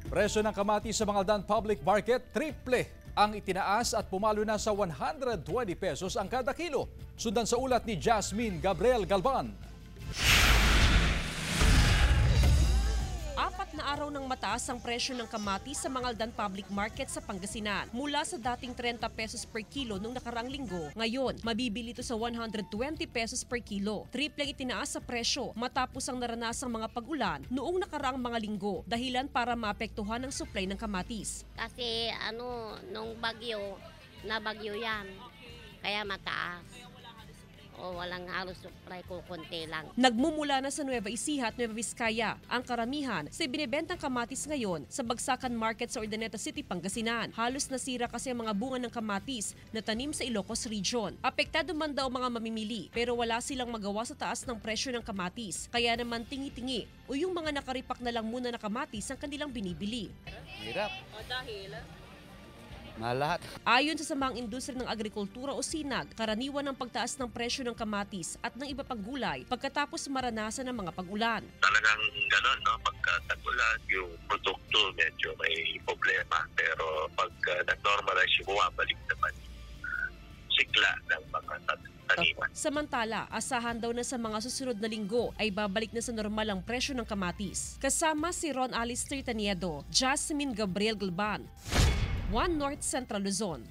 Presyo ng kamatis sa Mangaldan Public Market, triple ang itinaas at pumalo na sa 120 pesos ang kada kilo. Sundan sa ulat ni Jasmine Gabriel Galvan. 4 na araw ng mataas ang presyo ng kamatis sa Mangaldan Public Market sa Pangasinan. Mula sa dating 30 pesos per kilo nung nakaraang linggo, ngayon mabibili ito sa 120 pesos per kilo. Triple ang itinaas sa presyo matapos ang naranasang mga pag-ulan noong nakaraang mga linggo, dahilan para maapektuhan ang supply ng kamatis. Kasi nung bagyo, nabagyo yan, kaya mataas. O walang halos supply, kukunti lang. Nagmumula na sa Nueva Ecija at Nueva Vizcaya ang karamihan sa binibentang kamatis ngayon sa Bagsakan Market sa Urdaneta City, Pangasinan. Halos nasira kasi ang mga bunga ng kamatis na tanim sa Ilocos Region. Apektado man daw mga mamimili pero wala silang magawa sa taas ng presyo ng kamatis. Kaya naman tingi-tingi o yung mga nakaripak na lang muna na kamatis ang kanilang binibili. Hirap. O dahil? Lahat. Ayon sa Samaang Industriya ng Agrikultura o SINAG, karaniwan ang pagtaas ng presyo ng kamatis at ng iba pang gulay pagkatapos maranasan ng mga pag-ulan. Talagang gano'n, no? Pagka tag-ulan, yung produkto medyo may problema. Pero pag nag-normalize, bumabalik naman yung sigla ng mga taniman. Samantala, asahan daw na sa mga susunod na linggo ay babalik na sa normal ang presyo ng kamatis. Kasama si Ron Alistair Taniedo, Jasmine Gabriel Galvan, One North Central Luzon.